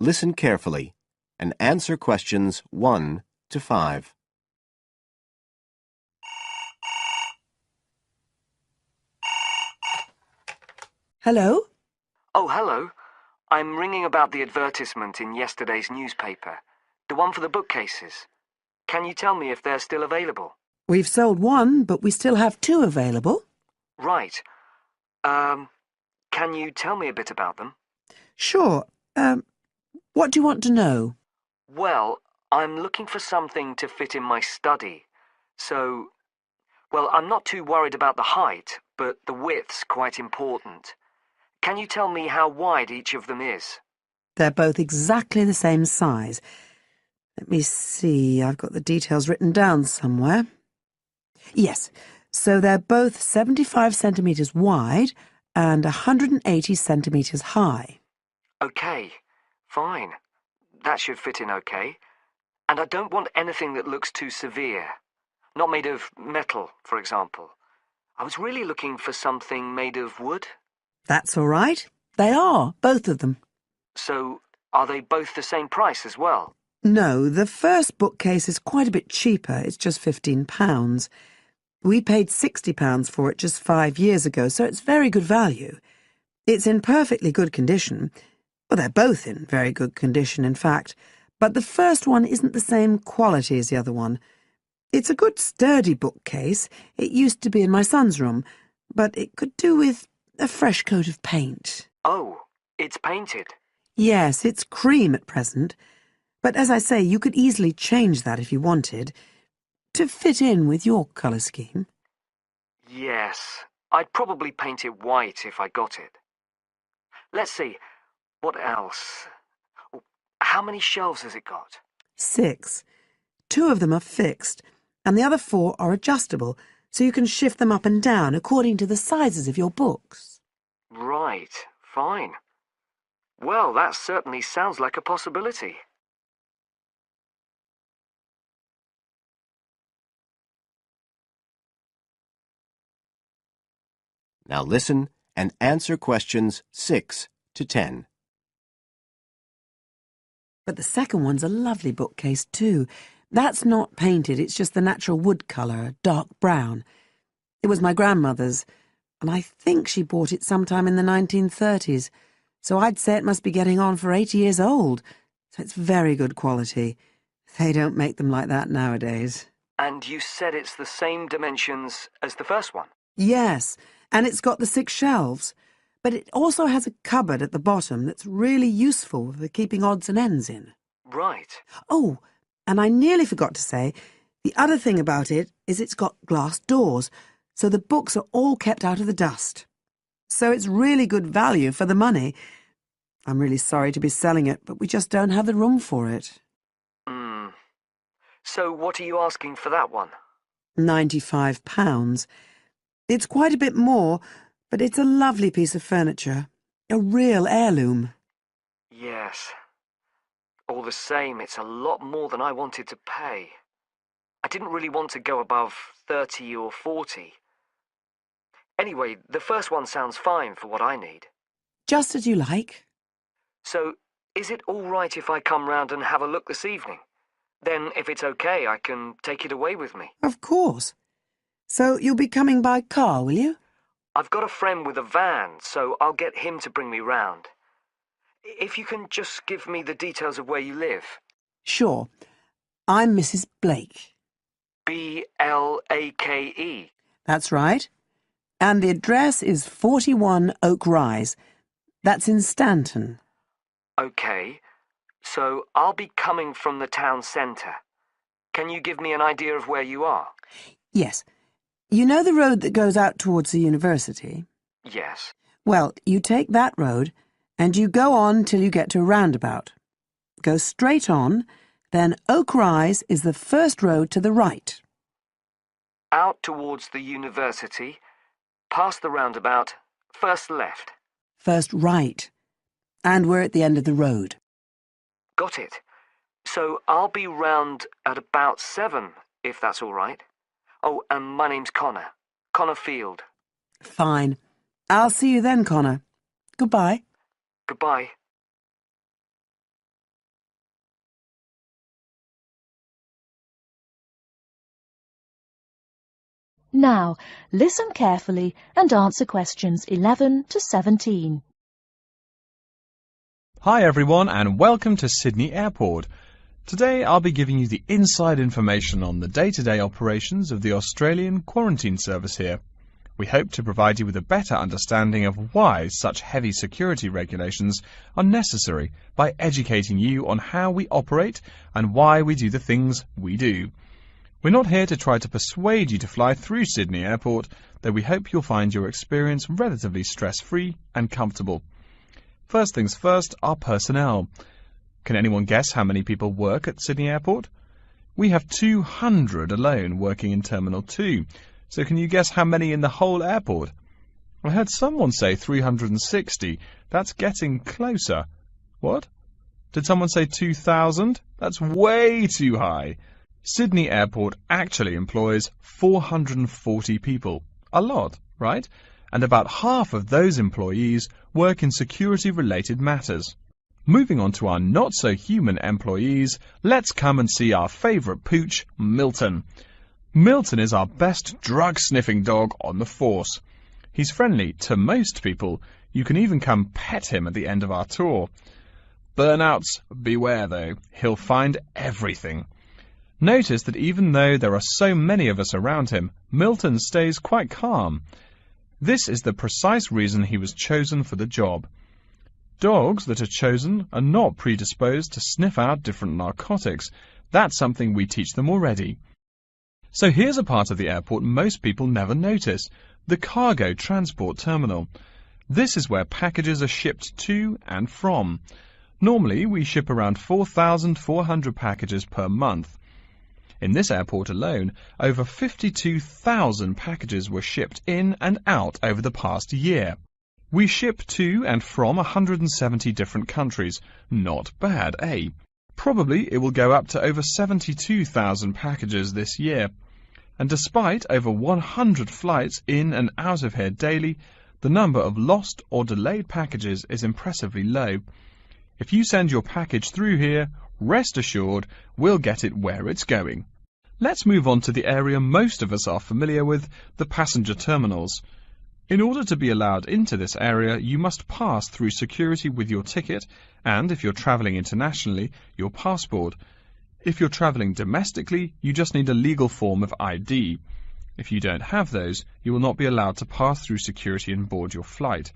listen carefully and answer questions 1 to 5. Hello? Oh, hello. I'm ringing about the advertisement in yesterday's newspaper. The one for the bookcases. Can you tell me if they're still available? We've sold one, but we still have two available. Right. Can you tell me a bit about them? Sure. What do you want to know? Well, I'm looking for something to fit in my study. Well, I'm not too worried about the height, but the width's quite important. Can you tell me how wide each of them is? They're both exactly the same size. Let me see, I've got the details written down somewhere. Yes, so they're both 75 centimetres wide and 180 centimetres high. Okay, fine. That should fit in okay. And I don't want anything that looks too severe. Not made of metal, for example. I was really looking for something made of wood. That's all right. They are, both of them. So, are they both the same price as well? No, the first bookcase is quite a bit cheaper. It's just £15. We paid £60 for it just 5 years ago, so it's very good value. It's in perfectly good condition. Well, they're both in very good condition, in fact. But the first one isn't the same quality as the other one. It's a good, sturdy bookcase. It used to be in my son's room, but it could do with a fresh coat of paint. Oh, it's painted. Yes, it's cream at present. But as I say, you could easily change that if you wanted, to fit in with your colour scheme. Yes, I'd probably paint it white if I got it. Let's see, what else? How many shelves has it got? 6. 2 of them are fixed, and the other 4 are adjustable, so you can shift them up and down according to the sizes of your books. Right, fine. Well, that certainly sounds like a possibility. Now listen and answer questions 6 to 10. But the second one's a lovely bookcase too. That's not painted, it's just the natural wood colour, dark brown. It was my grandmother's, and I think she bought it sometime in the 1930s, so I'd say it must be getting on for 80 years old, so it's very good quality. They don't make them like that nowadays. And you said it's the same dimensions as the first one? Yes, and it's got the 6 shelves, but it also has a cupboard at the bottom that's really useful for keeping odds and ends in. Right. Oh, and I nearly forgot to say, the other thing about it is it's got glass doors, so the books are all kept out of the dust. So it's really good value for the money. I'm really sorry to be selling it, but we just don't have the room for it. So what are you asking for that one? £95. It's quite a bit more, but it's a lovely piece of furniture. A real heirloom. Yes. All the same, it's a lot more than I wanted to pay. I didn't really want to go above 30 or 40. Anyway, the first one sounds fine for what I need. Just as you like. So, is it all right if I come round and have a look this evening? Then, if it's okay, I can take it away with me. Of course. So you'll be coming by car, will you? I've got a friend with a van, so I'll get him to bring me round. If you can just give me the details of where you live. Sure. I'm Mrs. Blake. Blake? That's right. And the address is 41 Oak Rise. That's in Stanton. Okay. So I'll be coming from the town centre. Can you give me an idea of where you are? Yes. You know the road that goes out towards the university? Yes. Well, you take that road and you go on till you get to a roundabout. Go straight on, then Oak Rise is the first road to the right. Out towards the university, past the roundabout, first left. First right. And we're at the end of the road. Got it. So I'll be round at about 7, if that's all right. Oh, and my name's Connor. Connor Field. Fine. I'll see you then, Connor. Goodbye. Goodbye. Now, listen carefully and answer questions 11 to 17. Hi everyone and welcome to Sydney Airport. Today I'll be giving you the inside information on the day-to-day operations of the Australian quarantine service here. We hope to provide you with a better understanding of why such heavy security regulations are necessary by educating you on how we operate and why we do the things we do. We're not here to try to persuade you to fly through Sydney Airport, though we hope you'll find your experience relatively stress-free and comfortable. First things first, our personnel. Can anyone guess how many people work at Sydney Airport? We have 200 alone working in Terminal 2. So can you guess how many in the whole airport? I heard someone say 360. That's getting closer. What? Did someone say 2,000? That's way too high. Sydney Airport actually employs 440 people. A lot, right? And about half of those employees work in security-related matters. Moving on to our not-so-human employees, let's come and see our favourite pooch, Milton. Milton is our best drug-sniffing dog on the force. He's friendly to most people. You can even come pet him at the end of our tour. Burnouts, beware though. He'll find everything. Notice that even though there are so many of us around him, Milton stays quite calm. This is the precise reason he was chosen for the job. Dogs that are chosen are not predisposed to sniff out different narcotics. That's something we teach them already. So here's a part of the airport most people never notice, the cargo transport terminal. This is where packages are shipped to and from. Normally we ship around 4,400 packages per month. In this airport alone, over 52,000 packages were shipped in and out over the past year. We ship to and from 170 different countries. Not bad, eh? Probably it will go up to over 72,000 packages this year. And despite over 100 flights in and out of here daily, the number of lost or delayed packages is impressively low. If you send your package through here, rest assured we'll get it where it's going. Let's move on to the area most of us are familiar with, the passenger terminals. In order to be allowed into this area, you must pass through security with your ticket and, if you're travelling internationally, your passport. If you're travelling domestically, you just need a legal form of ID. If you don't have those, you will not be allowed to pass through security and board your flight.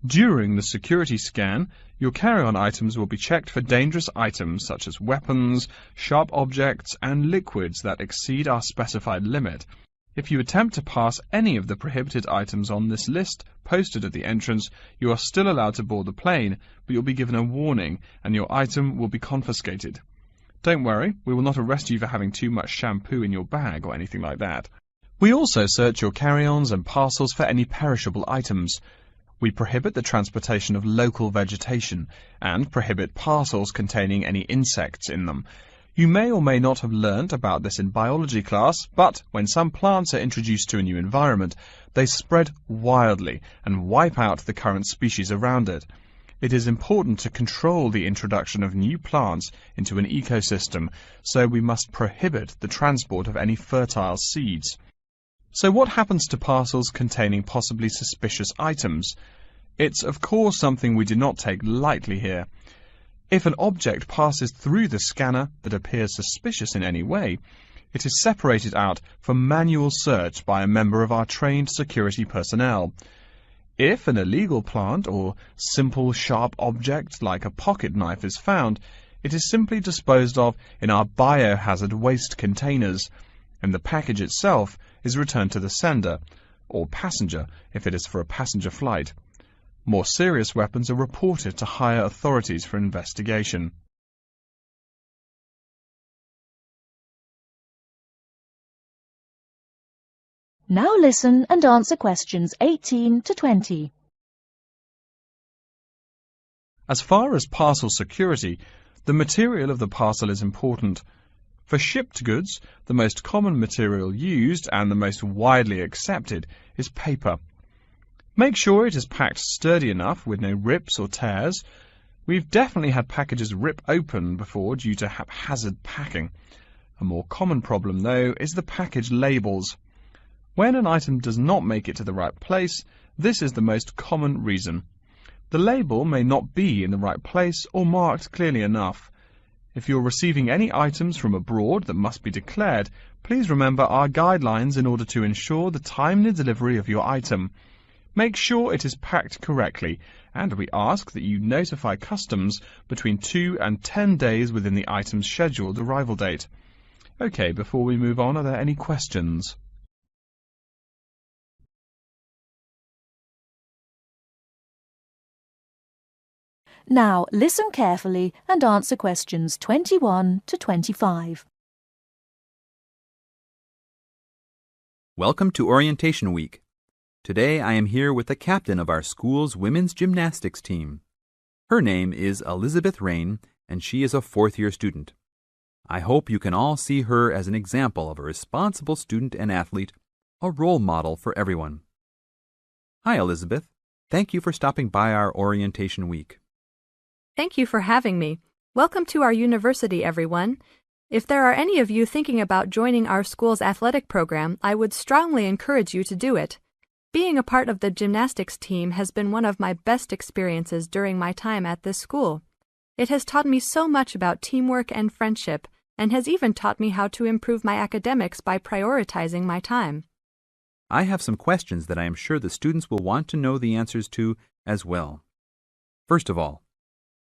During the security scan, your carry-on items will be checked for dangerous items such as weapons, sharp objects, and liquids that exceed our specified limit. If you attempt to pass any of the prohibited items on this list posted at the entrance, you are still allowed to board the plane, but you'll be given a warning and your item will be confiscated. Don't worry, we will not arrest you for having too much shampoo in your bag or anything like that. We also search your carry-ons and parcels for any perishable items. We prohibit the transportation of local vegetation and prohibit parcels containing any insects in them. You may or may not have learnt about this in biology class, but when some plants are introduced to a new environment, they spread wildly and wipe out the current species around it. It is important to control the introduction of new plants into an ecosystem, so we must prohibit the transport of any fertile seeds. So what happens to parcels containing possibly suspicious items? It's of course something we do not take lightly here. If an object passes through the scanner that appears suspicious in any way, it is separated out for manual search by a member of our trained security personnel. If an illegal plant or simple sharp object like a pocket knife is found, it is simply disposed of in our biohazard waste containers, and the package itself is returned to the sender, or passenger if it is for a passenger flight. More serious weapons are reported to higher authorities for investigation. Now listen and answer questions 18 to 20. As far as parcel security, the material of the parcel is important. For shipped goods, the most common material used and the most widely accepted is paper. Make sure it is packed sturdy enough with no rips or tears. We've definitely had packages rip open before due to haphazard packing. A more common problem, though, is the package labels. When an item does not make it to the right place, this is the most common reason. The label may not be in the right place or marked clearly enough. If you're receiving any items from abroad that must be declared, please remember our guidelines in order to ensure the timely delivery of your item. Make sure it is packed correctly, and we ask that you notify customs between 2 and 10 days within the item's scheduled arrival date. Okay, before we move on, are there any questions? Now listen carefully and answer questions 21 to 25. Welcome to Orientation Week. Today I am here with the captain of our school's women's gymnastics team. Her name is Elizabeth Rain, and she is a fourth-year student. I hope you can all see her as an example of a responsible student and athlete, a role model for everyone. Hi, Elizabeth. Thank you for stopping by our Orientation Week. Thank you for having me. Welcome to our university, everyone. If there are any of you thinking about joining our school's athletic program, I would strongly encourage you to do it. Being a part of the gymnastics team has been one of my best experiences during my time at this school. It has taught me so much about teamwork and friendship, and has even taught me how to improve my academics by prioritizing my time. I have some questions that I am sure the students will want to know the answers to as well. First of all,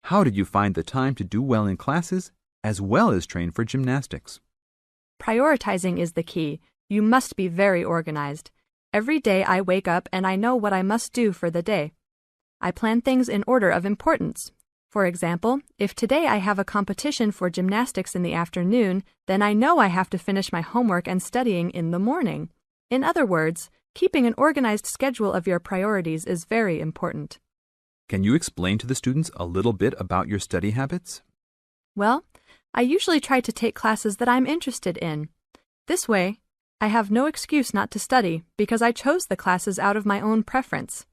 how did you find the time to do well in classes as well as train for gymnastics? Prioritizing is the key. You must be very organized. Every day I wake up and I know what I must do for the day. I plan things in order of importance. For example, if today I have a competition for gymnastics in the afternoon, then I know I have to finish my homework and studying in the morning. In other words, keeping an organized schedule of your priorities is very important. Can you explain to the students a little bit about your study habits? Well, I usually try to take classes that I'm interested in. This way, I have no excuse not to study because I chose the classes out of my own preference.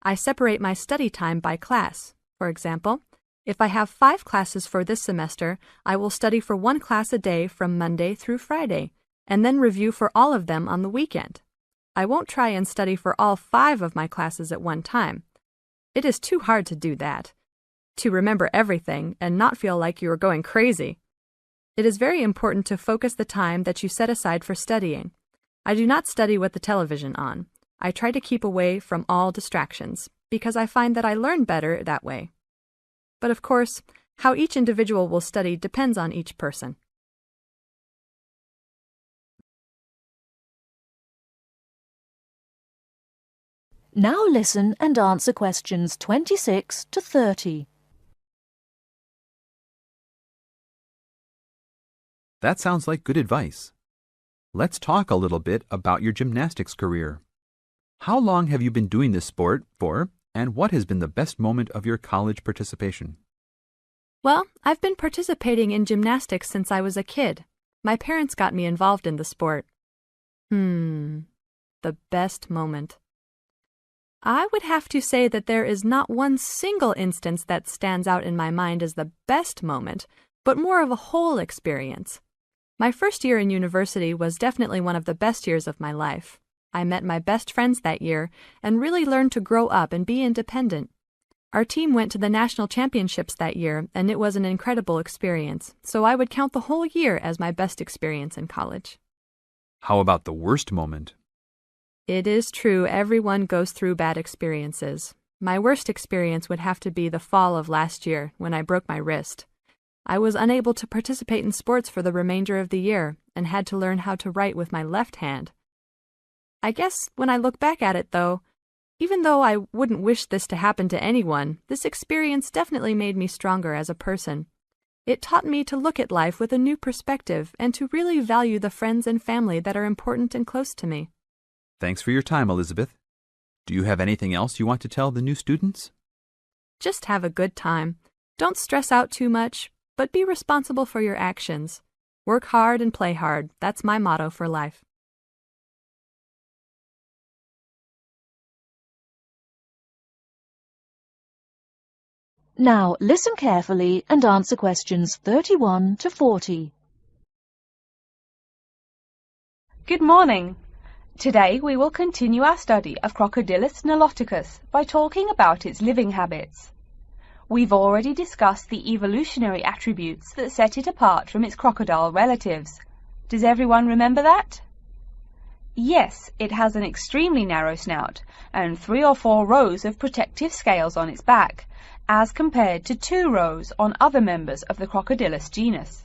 I separate my study time by class. For example, if I have 5 classes for this semester, I will study for 1 class a day from Monday through Friday, and then review for all of them on the weekend. I won't try and study for all 5 of my classes at one time. It is too hard to do that, to remember everything and not feel like you are going crazy. It is very important to focus the time that you set aside for studying. I do not study with the television on. I try to keep away from all distractions, because I find that I learn better that way. But of course, how each individual will study depends on each person. Now listen and answer questions 26 to 30. That sounds like good advice. Let's talk a little bit about your gymnastics career. How long have you been doing this sport for, and what has been the best moment of your college participation? Well, I've been participating in gymnastics since I was a kid. My parents got me involved in the sport. The best moment. I would have to say that there is not one single instance that stands out in my mind as the best moment, but more of a whole experience. My first year in university was definitely one of the best years of my life. I met my best friends that year and really learned to grow up and be independent. Our team went to the national championships that year, and it was an incredible experience, so I would count the whole year as my best experience in college. How about the worst moment? It is true everyone goes through bad experiences. My worst experience would have to be the fall of last year when I broke my wrist. I was unable to participate in sports for the remainder of the year and had to learn how to write with my left hand. I guess when I look back at it, though, even though I wouldn't wish this to happen to anyone, this experience definitely made me stronger as a person. It taught me to look at life with a new perspective and to really value the friends and family that are important and close to me. Thanks for your time, Elizabeth. Do you have anything else you want to tell the new students? Just have a good time. Don't stress out too much, but be responsible for your actions. Work hard and play hard. That's my motto for life. Now listen carefully and answer questions 31 to 40. Good morning. Today we will continue our study of Crocodylus niloticus by talking about its living habits. We've already discussed the evolutionary attributes that set it apart from its crocodile relatives. Does everyone remember that? Yes, it has an extremely narrow snout and 3 or 4 rows of protective scales on its back, as compared to 2 rows on other members of the Crocodylus genus.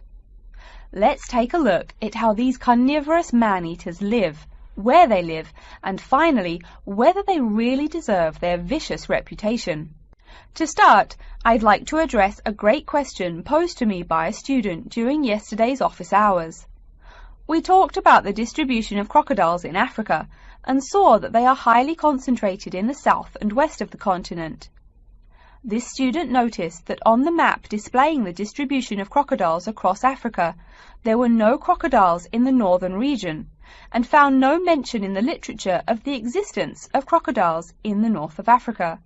Let's take a look at how these carnivorous man-eaters live, where they live, and finally, whether they really deserve their vicious reputation. To start, I'd like to address a great question posed to me by a student during yesterday's office hours. We talked about the distribution of crocodiles in Africa and saw that they are highly concentrated in the south and west of the continent. This student noticed that on the map displaying the distribution of crocodiles across Africa, there were no crocodiles in the northern region, and found no mention in the literature of the existence of crocodiles in the north of Africa.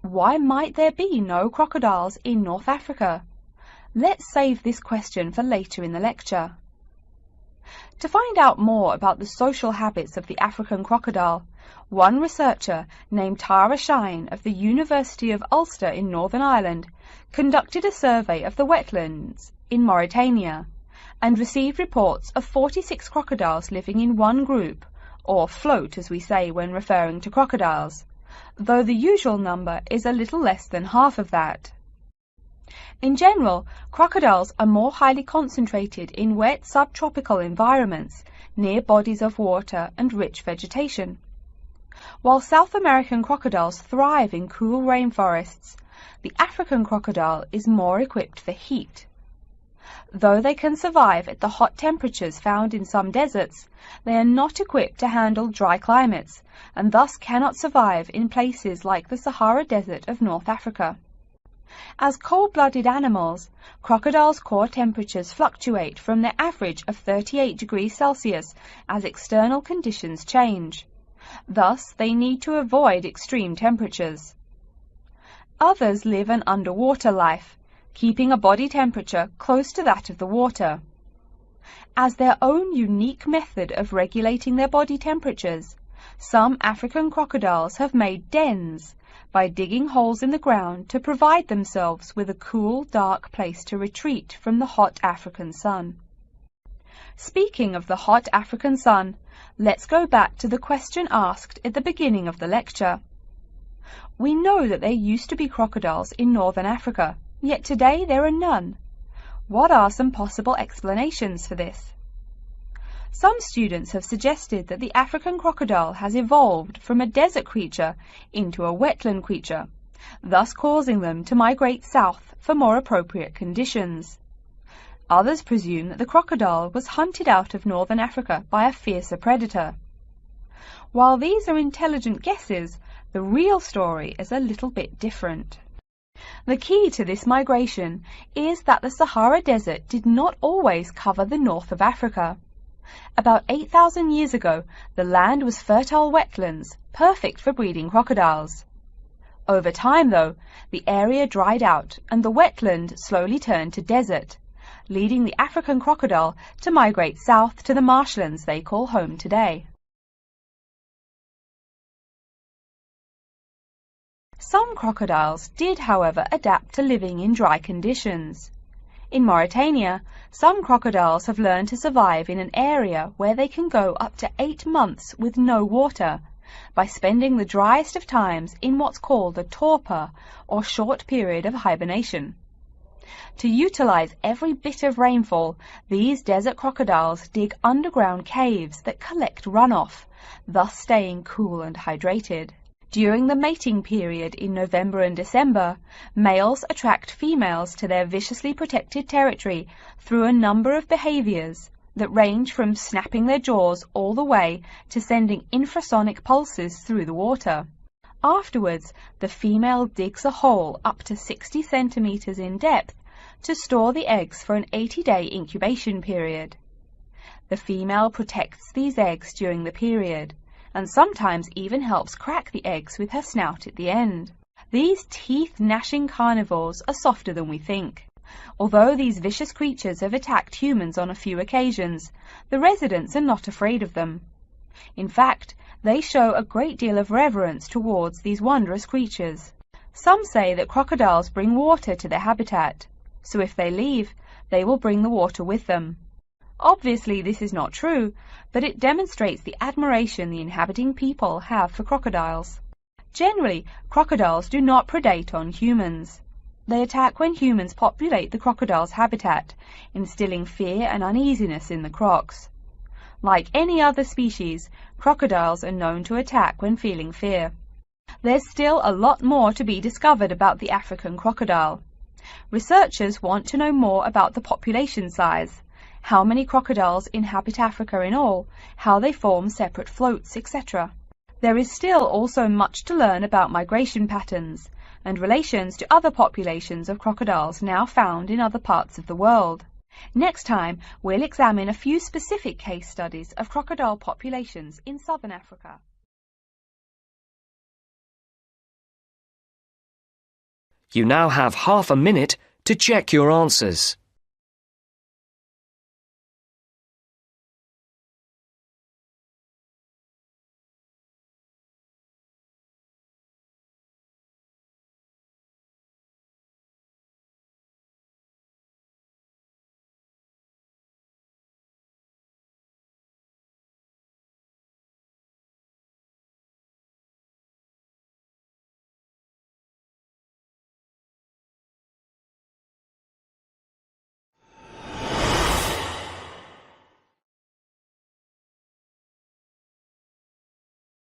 Why might there be no crocodiles in North Africa? Let's save this question for later in the lecture. To find out more about the social habits of the African crocodile, one researcher named Tara Shine of the University of Ulster in Northern Ireland conducted a survey of the wetlands in Mauritania and received reports of 46 crocodiles living in one group, or float as we say when referring to crocodiles, though the usual number is a little less than half of that. In general, crocodiles are more highly concentrated in wet subtropical environments near bodies of water and rich vegetation. While South American crocodiles thrive in cool rainforests, the African crocodile is more equipped for heat. Though they can survive at the hot temperatures found in some deserts, they are not equipped to handle dry climates and thus cannot survive in places like the Sahara Desert of North Africa. As cold-blooded animals, crocodiles' core temperatures fluctuate from their average of 38 degrees Celsius as external conditions change. Thus, they need to avoid extreme temperatures. Others live an underwater life, keeping a body temperature close to that of the water. As their own unique method of regulating their body temperatures, some African crocodiles have made dens by digging holes in the ground to provide themselves with a cool, dark place to retreat from the hot African sun. Speaking of the hot African sun, let's go back to the question asked at the beginning of the lecture. We know that there used to be crocodiles in northern Africa, yet today there are none. What are some possible explanations for this? Some students have suggested that the African crocodile has evolved from a desert creature into a wetland creature, thus causing them to migrate south for more appropriate conditions. Others presume that the crocodile was hunted out of northern Africa by a fiercer predator. While these are intelligent guesses, the real story is a little bit different. The key to this migration is that the Sahara Desert did not always cover the north of Africa. About 8,000 years ago, the land was fertile wetlands, perfect for breeding crocodiles. Over time, though, the area dried out and the wetland slowly turned to desert, leading the African crocodile to migrate south to the marshlands they call home today. Some crocodiles did, however, adapt to living in dry conditions. In Mauritania, some crocodiles have learned to survive in an area where they can go up to 8 months with no water, by spending the driest of times in what's called a torpor, or short period of hibernation. To utilize every bit of rainfall, these desert crocodiles dig underground caves that collect runoff, thus staying cool and hydrated. During the mating period in November and December, males attract females to their viciously protected territory through a number of behaviors that range from snapping their jaws all the way to sending infrasonic pulses through the water. Afterwards, the female digs a hole up to 60 centimeters in depth to store the eggs for an 80-day incubation period. The female protects these eggs during the period, and sometimes even helps crack the eggs with her snout at the end. These teeth-gnashing carnivores are softer than we think. Although these vicious creatures have attacked humans on a few occasions, the residents are not afraid of them. In fact, they show a great deal of reverence towards these wondrous creatures. Some say that crocodiles bring water to their habitat, so if they leave, they will bring the water with them. Obviously, this is not true, but it demonstrates the admiration the inhabiting people have for crocodiles. Generally, crocodiles do not predate on humans. They attack when humans populate the crocodile's habitat, instilling fear and uneasiness in the crocs. Like any other species, crocodiles are known to attack when feeling fear. There's still a lot more to be discovered about the African crocodile. Researchers want to know more about the population size, how many crocodiles inhabit Africa in all, how they form separate floats, etc. There is still also much to learn about migration patterns and relations to other populations of crocodiles now found in other parts of the world. Next time, we'll examine a few specific case studies of crocodile populations in southern Africa. You now have half a minute to check your answers.